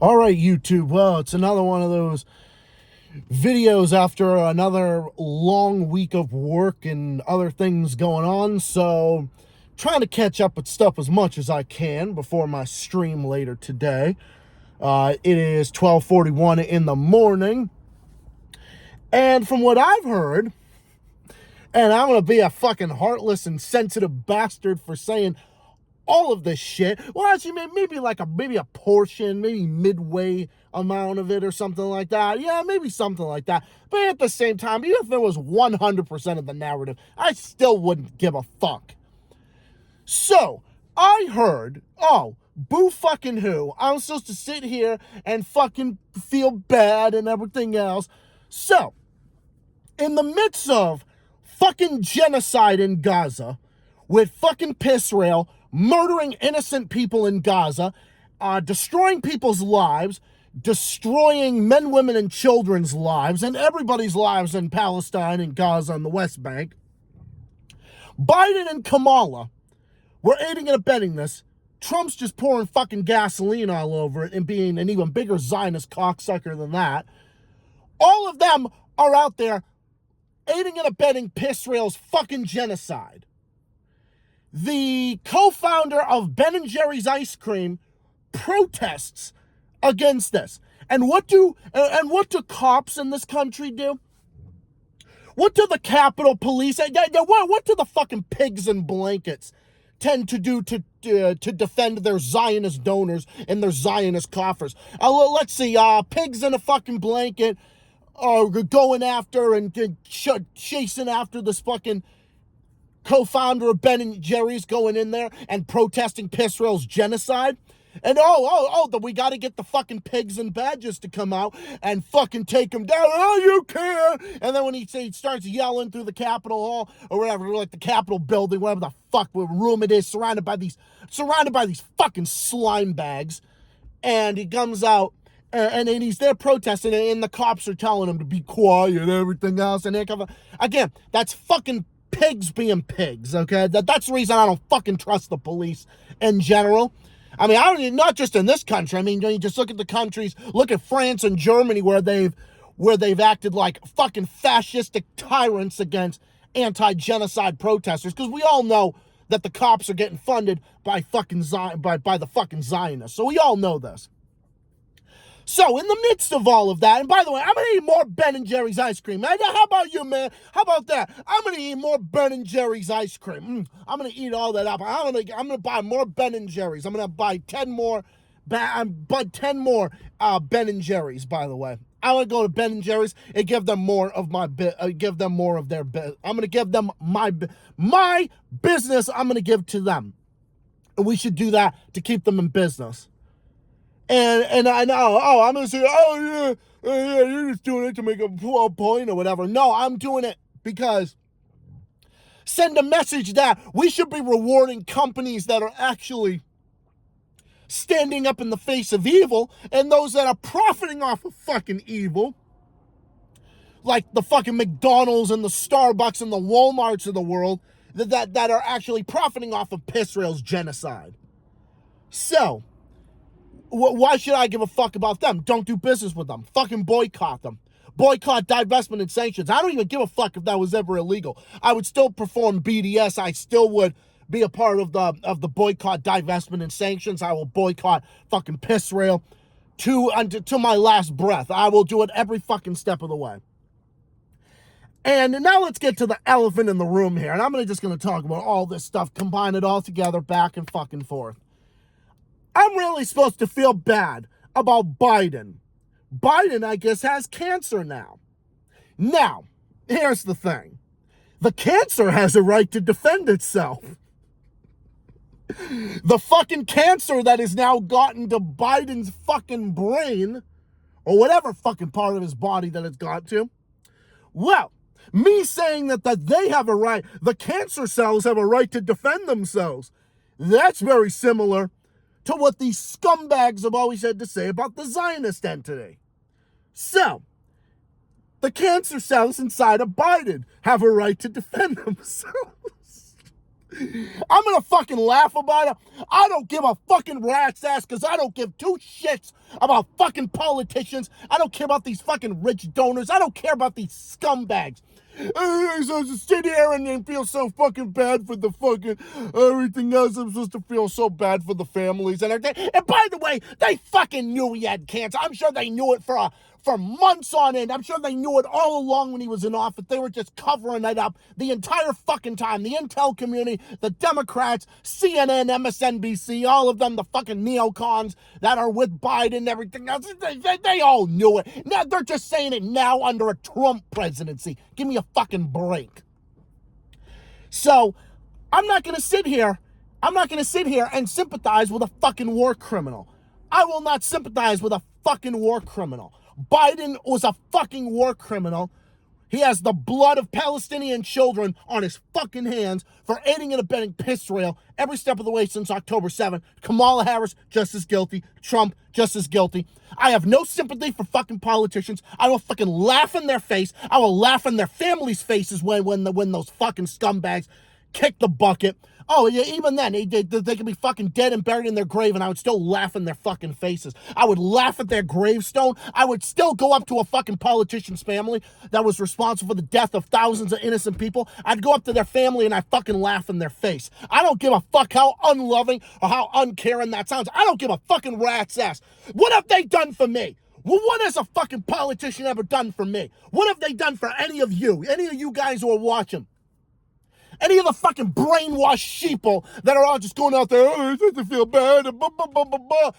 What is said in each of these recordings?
All right, YouTube. Well, it's another one of those videos after another long week of work and other things going on. So, trying to catch up with stuff as much as I can before my stream later today. It is 12:41 in the morning. And from what I've heard, and I'm going to be a fucking heartless and sensitive bastard for saying all of this shit. Well, actually, maybe a portion, maybe midway amount of it or something like that. Yeah, maybe something like that. But at the same time, even if it was 100% of the narrative, I still wouldn't give a fuck. So, I heard, boo fucking who, I'm supposed to sit here and fucking feel bad and everything else. So, in the midst of fucking genocide in Gaza, with fucking PISSRAEL murdering innocent people in Gaza, destroying people's lives, destroying men, women, and children's lives, and everybody's lives in Palestine and Gaza and the West Bank, Biden and Kamala were aiding and abetting this. Trump's just pouring fucking gasoline all over it and being an even bigger Zionist cocksucker than that. All of them are out there aiding and abetting PISSRAEL's fucking genocide. The co-founder of Ben & Jerry's ice cream protests against this. And what do cops in this country do? What do the Capitol Police, what do the fucking pigs in blankets tend to do to defend their Zionist donors and their Zionist coffers? Let's see, pigs in a fucking blanket are going after and chasing after this fucking co-founder of Ben & Jerry's, going in there and protesting PISSRAEL's genocide. And we got to get the fucking pigs and badges to come out and fucking take him down. Oh, you care. And then when he starts yelling through the Capitol Hall or whatever, like the Capitol building, whatever the fuck room it is, surrounded by these fucking slime bags. And he comes out and he's there protesting, and the cops are telling him to be quiet and everything else. And again, that's fucking pigs being pigs, okay? That's the reason I don't fucking trust the police in general. I mean, not just in this country. I mean, you just look at the countries, look at France and Germany where they've acted like fucking fascistic tyrants against anti-genocide protesters, because we all know that the cops are getting funded by the fucking Zionists. So we all know this. So, in the midst of all of that, and by the way, I'm going to eat more Ben & Jerry's ice cream. How about you, man? How about that? I'm going to eat more Ben & Jerry's ice cream. I'm going to eat all that up. I'm going to buy more Ben & Jerry's. I'm going to buy 10 more, Ben & Jerry's, by the way. I'm going to go to Ben & Jerry's and give them more of give them more of their bit. I'm going to give them my business. I'm going to give to them. And we should do that to keep them in business. And I know, I'm going to say, yeah, you're just doing it to make a point or whatever. No, I'm doing it because send a message that we should be rewarding companies that are actually standing up in the face of evil, and those that are profiting off of fucking evil, like the fucking McDonald's and the Starbucks and the Walmarts of the world, that are actually profiting off of PISSRAEL's genocide. So, why should I give a fuck about them? Don't do business with them. Fucking boycott them. Boycott, divestment, and sanctions. I don't even give a fuck if that was ever illegal. I would still perform BDS. I still would be a part of the boycott, divestment, and sanctions. I will boycott fucking PISSRAEL to my last breath. I will do it every fucking step of the way. And now let's get to the elephant in the room here. And I'm just going to talk about all this stuff, combine it all together, back and fucking forth. I'm really supposed to feel bad about Biden. Biden, I guess, has cancer now. Now, here's the thing. The cancer has a right to defend itself. The fucking cancer that has now gotten to Biden's fucking brain, or whatever fucking part of his body that it's got to. Well, me saying that they have a right, the cancer cells have a right to defend themselves. That's very similar to what these scumbags have always had to say about the Zionist entity. So, the cancer cells inside of Biden have a right to defend themselves. I'm gonna fucking laugh about it. I don't give a fucking rat's ass because I don't give two shits about fucking politicians. I don't care about these fucking rich donors. I don't care about these scumbags. I'm supposed to sit here and feel so fucking bad for the fucking everything else. I'm supposed to feel so bad for the families and everything. And by the way, they fucking knew he had cancer. I'm sure they knew it for months on end. I'm sure they knew it all along when he was in office. They were just covering it up the entire fucking time. The intel community, the Democrats, CNN, MSNBC, all of them, the fucking neocons that are with Biden and everything else. They all knew it. Now they're just saying it now under a Trump presidency. Give me a fucking break. So I'm not going to sit here and sympathize with a fucking war criminal. I will not sympathize with a fucking war criminal. Biden was a fucking war criminal. He has the blood of Palestinian children on his fucking hands for aiding and abetting PISSRAEL every step of the way since October 7th. Kamala Harris, just as guilty. Trump, just as guilty. I have no sympathy for fucking politicians. I will fucking laugh in their face. I will laugh in their families' faces when those fucking scumbags kick the bucket. Oh, yeah, even then, they could be fucking dead and buried in their grave, and I would still laugh in their fucking faces. I would laugh at their gravestone. I would still go up to a fucking politician's family that was responsible for the death of thousands of innocent people. I'd go up to their family, and I'd fucking laugh in their face. I don't give a fuck how unloving or how uncaring that sounds. I don't give a fucking rat's ass. What have they done for me? Well, what has a fucking politician ever done for me? What have they done for any of you guys who are watching? Any of the fucking brainwashed sheeple that are all just going out there, oh, it doesn't feel bad, blah, blah, blah, blah, blah.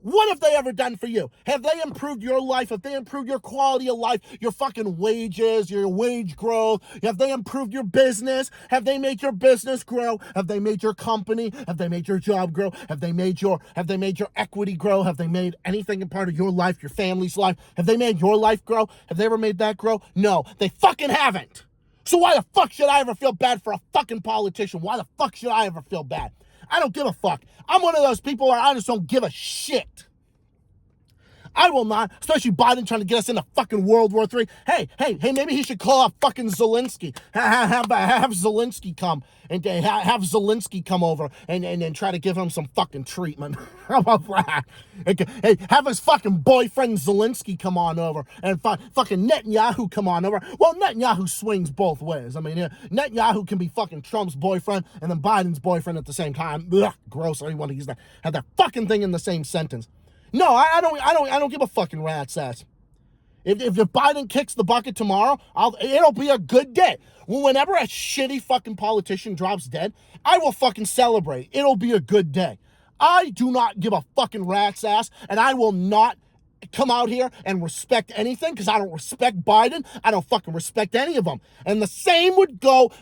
What have they ever done for you? Have they improved your life? Have they improved your quality of life, your fucking wages, your wage growth? Have they improved your business? Have they made your business grow? Have they made your company? Have they made your job grow? Have they made your equity grow? Have they made anything a part of your life, your family's life? Have they made your life grow? Have they ever made that grow? No, they fucking haven't. So why the fuck should I ever feel bad for a fucking politician? Why the fuck should I ever feel bad? I don't give a fuck. I'm one of those people where I just don't give a shit. I will not, especially Biden trying to get us into fucking World War III. Hey, maybe he should call up fucking Zelensky. Have Zelensky come and have Zelensky come over and try to give him some fucking treatment. How about that? Hey, have his fucking boyfriend Zelensky come on over and fucking Netanyahu come on over. Well, Netanyahu swings both ways. I mean, Netanyahu can be fucking Trump's boyfriend and then Biden's boyfriend at the same time. Ugh, gross. I don't want to use that. Have that fucking thing in the same sentence. No, I don't give a fucking rat's ass. If Biden kicks the bucket tomorrow, it'll be a good day. Whenever a shitty fucking politician drops dead, I will fucking celebrate. It'll be a good day. I do not give a fucking rat's ass, and I will not come out here and respect anything because I don't respect Biden. I don't fucking respect any of them. And the same would go,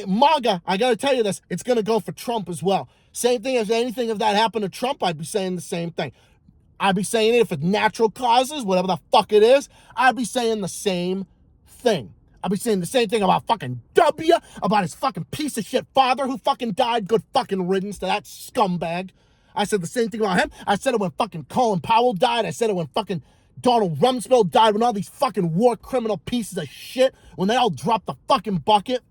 MAGA, I gotta tell you this, it's gonna go for Trump as well. Same thing, if anything of that happened to Trump, I'd be saying the same thing. I'd be saying it if it's natural causes, whatever the fuck it is. I'd be saying the same thing. I'd be saying the same thing about fucking W, about his fucking piece of shit father who fucking died. Good fucking riddance to that scumbag. I said the same thing about him. I said it when fucking Colin Powell died. I said it when fucking Donald Rumsfeld died, when all these fucking war criminal pieces of shit, when they all dropped the fucking bucket.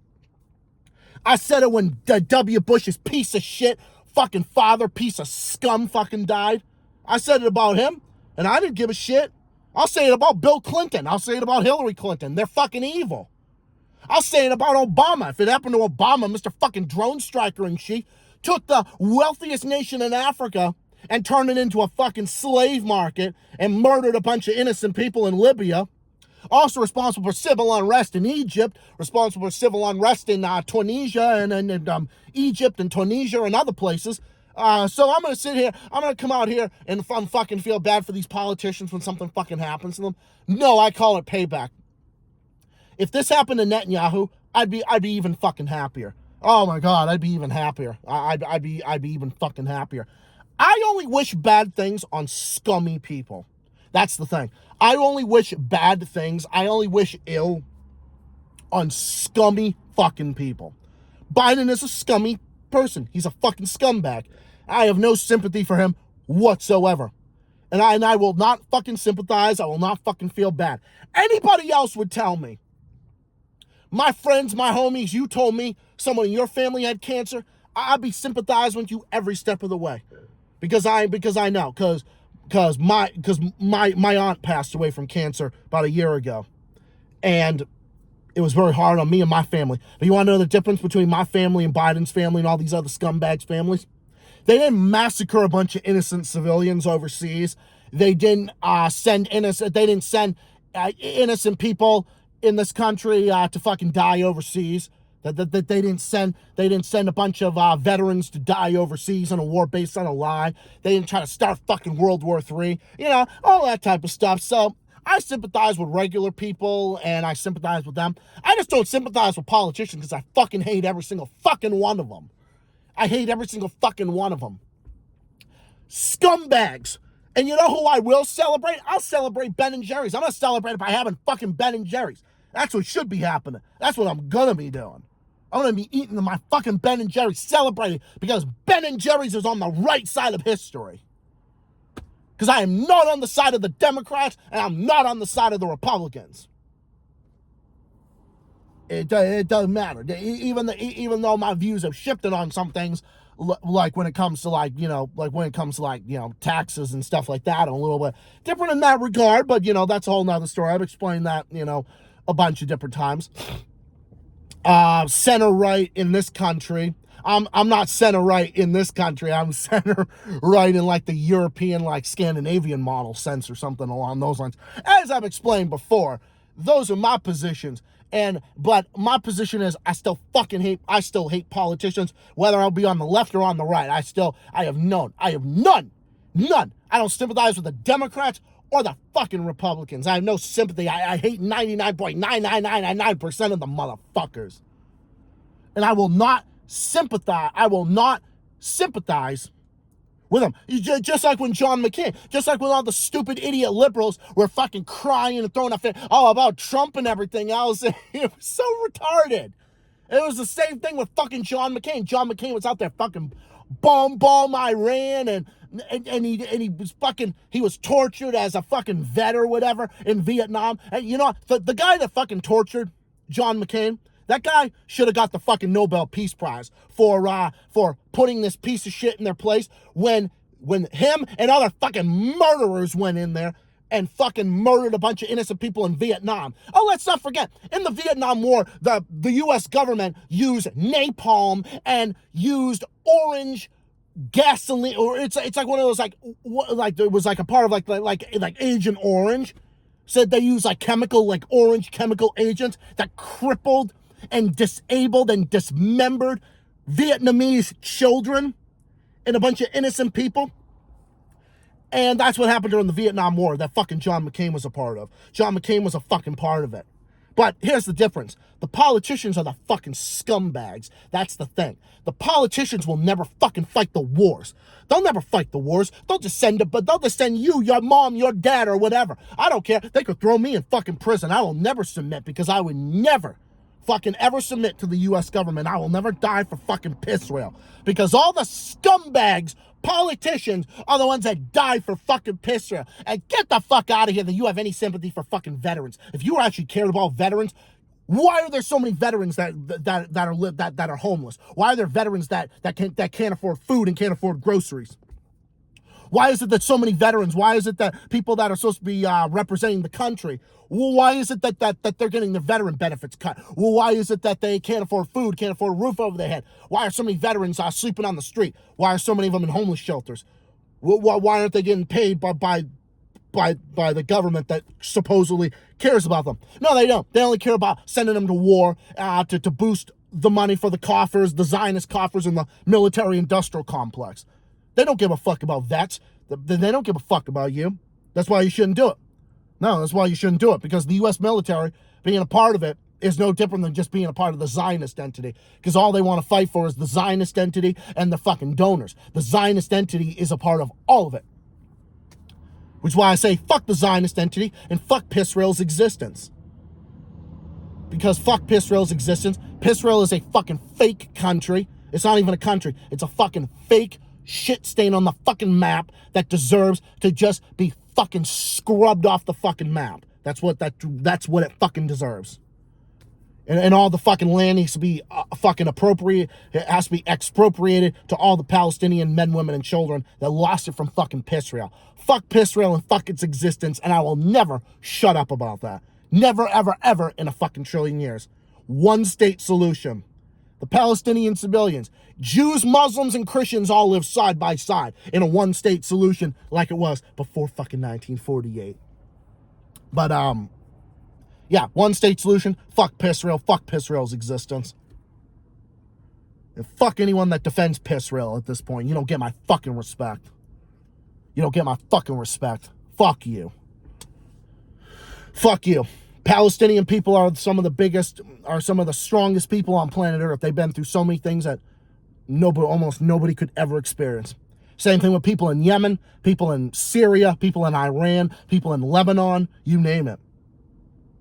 I said it when W. Bush's piece of shit fucking father, piece of scum fucking died. I said it about him, and I didn't give a shit. I'll say it about Bill Clinton. I'll say it about Hillary Clinton. They're fucking evil. I'll say it about Obama. If it happened to Obama, Mr. fucking drone striker in chief took the wealthiest nation in Africa and turned it into a fucking slave market and murdered a bunch of innocent people in Libya. Also responsible for civil unrest in Egypt, responsible for civil unrest in Tunisia and Egypt and Tunisia and other places. So I'm going to sit here, I'm going to come out here and fucking feel bad for these politicians when something fucking happens to them. No, I call it payback. If this happened to Netanyahu, I'd be even fucking happier. Oh my God, I'd be even happier. I'd be even fucking happier. I only wish bad things on scummy people. That's the thing. I only wish bad things. I only wish ill on scummy fucking people. Biden is a scummy person. He's a fucking scumbag. I have no sympathy for him whatsoever. And I will not fucking sympathize. I will not fucking feel bad. Anybody else would tell me. My friends, my homies, you told me someone in your family had cancer. I'd be sympathizing with you every step of the way, because I know, because my aunt passed away from cancer about a year ago, and it was very hard on me and my family. But you want to know the difference between my family and Biden's family and all these other scumbags' families? They didn't massacre a bunch of innocent civilians overseas. They didn't send innocent people in this country to fucking die overseas. That they didn't send a bunch of veterans to die overseas on a war based on a lie. They didn't try to start fucking World War III. You know, all that type of stuff. So I sympathize with regular people, and I sympathize with them. I just don't sympathize with politicians because I fucking hate every single fucking one of them. I hate every single fucking one of them. Scumbags. And you know who I will celebrate? I'll celebrate Ben & Jerry's. I'm going to celebrate it by having fucking Ben & Jerry's. That's what should be happening. That's what I'm going to be doing. I'm going to be eating my fucking Ben & Jerry's, celebrating, because Ben & Jerry's is on the right side of history. Because I am not on the side of the Democrats, and I'm not on the side of the Republicans. It doesn't matter. Even though my views have shifted on some things, like when it comes to taxes and stuff like that, I'm a little bit different in that regard, but that's a whole nother story. I've explained that, a bunch of different times. Center right in this country. I'm not center right in this country. I'm center right in like the European, like Scandinavian model sense or something along those lines. As I've explained before, those are my positions. But my position is I still hate politicians, whether I'll be on the left or on the right. I have none. I don't sympathize with the Democrats or the fucking Republicans. I have no sympathy. I hate 99.99999% of the motherfuckers. And I will not sympathize with them. Just like when John McCain, just like when all the stupid idiot liberals were fucking crying and throwing a fit, about Trump and everything else. It was so retarded. It was the same thing with fucking John McCain. John McCain was out there fucking bomb Iran, and he was tortured as a fucking vet or whatever in Vietnam. And the guy that fucking tortured John McCain, that guy should have got the fucking Nobel Peace Prize for putting this piece of shit in their place when him and other fucking murderers went in there and fucking murdered a bunch of innocent people in Vietnam. Oh, let's not forget, in the Vietnam War, the U.S. government used napalm and used orange gasoline, or it's like one of those like it was like a part of like Agent Orange. Said they used like orange chemical agents that crippled and disabled and dismembered Vietnamese children and a bunch of innocent people. And that's what happened during the Vietnam War that fucking John McCain was a part of. John McCain was a fucking part of it. But here's the difference. The politicians are the fucking scumbags. That's the thing. The politicians will never fucking fight the wars. They'll never fight the wars. They'll just send you, your mom, your dad, or whatever. I don't care. They could throw me in fucking prison. I will never submit, because I would never fucking ever submit to the U.S. government. I will never die for fucking PISSRAEL, because all the scumbags, politicians, are the ones that die for fucking PISSRAEL. And get the fuck out of here that you have any sympathy for fucking veterans. If you actually cared about veterans, why are there so many veterans that are homeless? Why are there veterans that can't afford food and can't afford groceries? Why is it that so many veterans? Why is it that people that are supposed to be representing the country? Well, why is it that they're getting their veteran benefits cut? Well, why is it that they can't afford food, can't afford a roof over their head? Why are so many veterans sleeping on the street? Why are so many of them in homeless shelters? Why aren't they getting paid by the government that supposedly cares about them? No, they don't. They only care about sending them to war to boost the money for the coffers, the Zionist coffers, and the military-industrial complex. They don't give a fuck about vets. They don't give a fuck about you. That's why you shouldn't do it. No, that's why you shouldn't do it, because the U.S. military, being a part of it, is no different than just being a part of the Zionist entity, because all they want to fight for is the Zionist entity and the fucking donors. The Zionist entity is a part of all of it. Which is why I say fuck the Zionist entity and fuck PISSRAEL's existence. Because fuck PISSRAEL's existence. PISSRAEL is a fucking fake country. It's not even a country. It's a fucking fake shit stain on the fucking map that deserves to just be fucking scrubbed off the fucking map. That's what it fucking deserves. And all the fucking land needs to be fucking appropriate. It has to be expropriated to all the Palestinian men, women, and children that lost it from fucking PISSRAEL. Fuck PISSRAEL and fuck its existence, and I will never shut up about that. Never, ever, ever in a fucking trillion years. One state solution. The Palestinian civilians, Jews, Muslims, and Christians all live side by side in a one state solution like it was before fucking 1948. But, yeah, one state solution. Fuck PISSRAEL. Fuck PISSRAEL's existence. And fuck anyone that defends PISSRAEL at this point. You don't get my fucking respect. You don't get my fucking respect. Fuck you. Fuck you. Palestinian people are some of the biggest, are some of the strongest people on planet Earth. They've been through so many things that almost nobody could ever experience. Same thing with people in Yemen, people in Syria, people in Iran, people in Lebanon, you name it.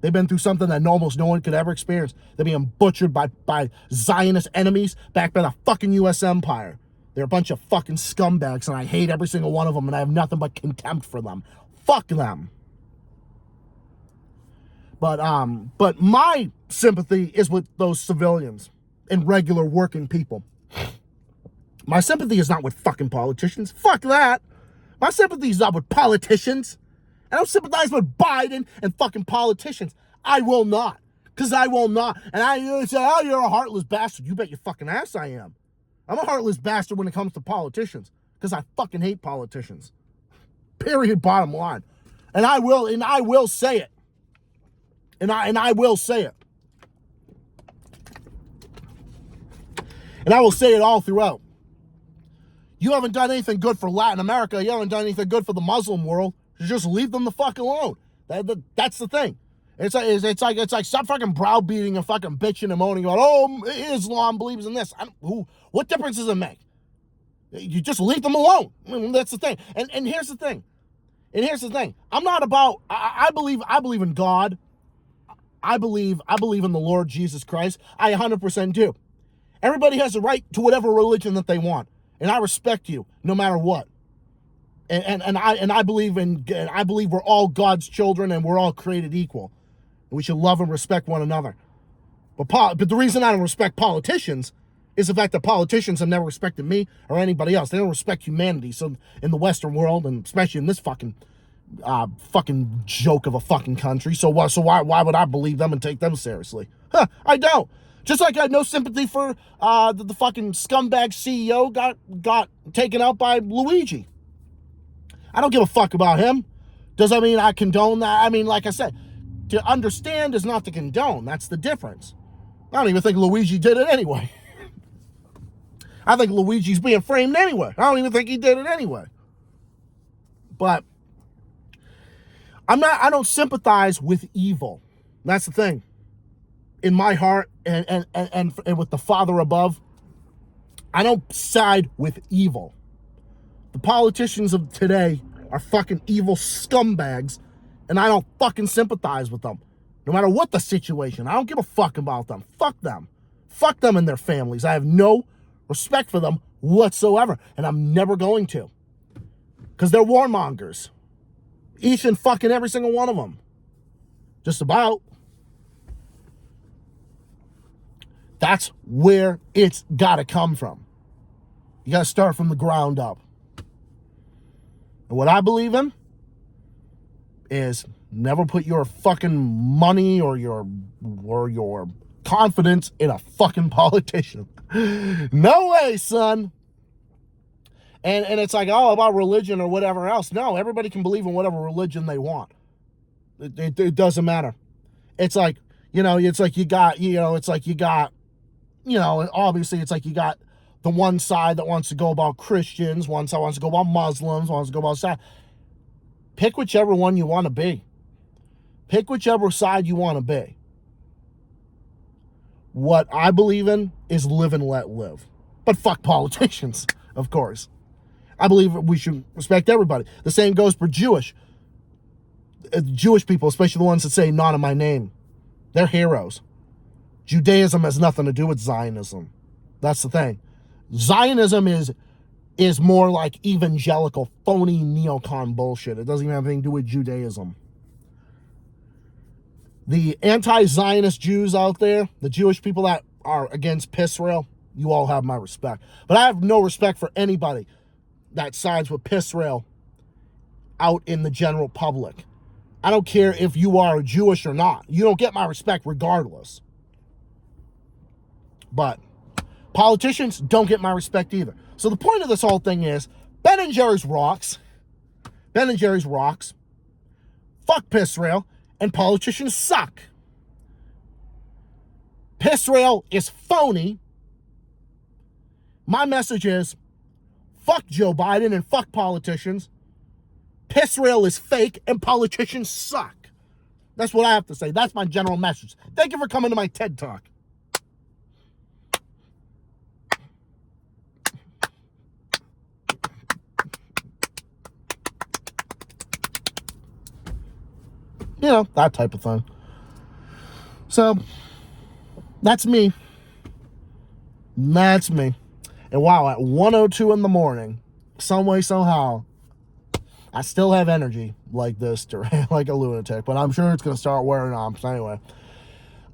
They've been through something that almost no one could ever experience. They're being butchered by Zionist enemies backed by the fucking U.S. empire. They're a bunch of fucking scumbags, and I hate every single one of them, and I have nothing but contempt for them. Fuck them. But my sympathy is with those civilians and regular working people. My sympathy is not with fucking politicians. Fuck that. My sympathy is not with politicians. I don't sympathize with Biden and fucking politicians. I will not. Because I will not. And you say, oh, you're a heartless bastard. You bet your fucking ass I am. I'm a heartless bastard when it comes to politicians. Because I fucking hate politicians. Period, bottom line. And I will say it. And I will say it. And I will say it all throughout. You haven't done anything good for Latin America. You haven't done anything good for the Muslim world. Just leave them the fuck alone. That's the thing. It's like stop fucking browbeating and fucking bitching and moaning about, oh, Islam believes in this. What difference does it make? You just leave them alone. That's the thing. And here's the thing. I'm not about. I believe in God. I believe in the Lord Jesus Christ. I 100% do. Everybody has a right to whatever religion that they want, and I respect you no matter what. And I believe we're all God's children and we're all created equal. And we should love and respect one another. But the reason I don't respect politicians is the fact that politicians have never respected me or anybody else. They don't respect humanity. So in the Western world, and especially in this fucking joke of a fucking country. So why would I believe them and take them seriously? I don't. Just like I had no sympathy for the fucking scumbag CEO got taken out by Luigi. I don't give a fuck about him. Does that mean I condone that? I mean, like I said, to understand is not to condone. That's the difference. I don't even think Luigi did it anyway. I think Luigi's being framed anyway. I don't even think he did it anyway. But I don't sympathize with evil. That's the thing. In my heart and with the Father above, I don't side with evil. The politicians of today are fucking evil scumbags, and I don't fucking sympathize with them. No matter what the situation, I don't give a fuck about them. Fuck them. Fuck them and their families. I have no respect for them whatsoever, and I'm never going to. Because they're warmongers. Each and fucking every single one of them. Just about. That's where it's got to come from. You got to start from the ground up. And what I believe in is never put your fucking money or your confidence in a fucking politician. No way, son. And it's like, oh, about religion or whatever else. No, everybody can believe in whatever religion they want. It doesn't matter. It's like, obviously it's like you got the one side that wants to go about Christians, one side wants to go about Muslims, wants to go about side. Pick whichever one you want to be. Pick whichever side you want to be. What I believe in is live and let live. But fuck politicians, of course. I believe we should respect everybody. The same goes for Jewish people, especially the ones that say not in my name. They're heroes. Judaism has nothing to do with Zionism. That's the thing. Zionism is more like evangelical, phony neocon bullshit. It doesn't even have anything to do with Judaism. The anti-Zionist Jews out there, the Jewish people that are against PISSRAEL, you all have my respect. But I have no respect for anybody that sides with PISSRAEL out in the general public. I don't care if you are Jewish or not. You don't get my respect regardless. But politicians don't get my respect either. So the point of this whole thing is, Ben & Jerry's rocks. Ben & Jerry's rocks. Fuck PISSRAEL. And politicians suck. PISSRAEL is phony. My message is, fuck Joe Biden and fuck politicians. PISSRAEL is fake and politicians suck. That's what I have to say. That's my general message. Thank you for coming to my TED Talk. You know, that type of thing. So, that's me. That's me. And wow, at 1:02 in the morning, some way, somehow, I still have energy like this, like a lunatic. But I'm sure it's going to start wearing off. So anyway,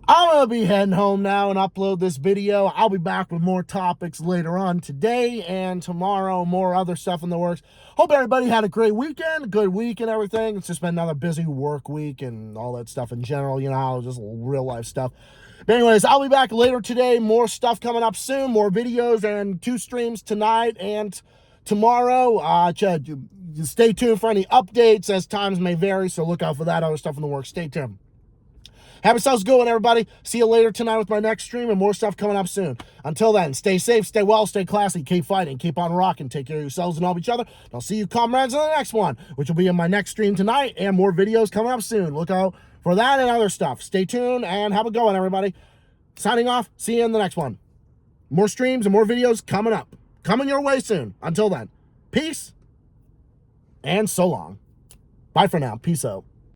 I'm going to be heading home now and upload this video. I'll be back with more topics later on today and tomorrow, more other stuff in the works. Hope everybody had a great weekend, good week and everything. It's just been another busy work week and all that stuff in general, you know, just real life stuff. But anyways, I'll be back later today. More stuff coming up soon, more videos and 2 streams tonight and tomorrow. Stay tuned for any updates as times may vary, so look out for that other stuff in the works. Stay tuned. Have yourselves a good one, everybody. See you later tonight with my next stream and more stuff coming up soon. Until then, stay safe, stay well, stay classy, keep fighting, keep on rocking, take care of yourselves and all of each other. And I'll see you comrades in the next one, which will be in my next stream tonight and more videos coming up soon. Look out for that and other stuff. Stay tuned and have a good one, everybody. Signing off. See you in the next one. More streams and more videos coming up. Coming your way soon. Until then, peace and so long. Bye for now. Peace out.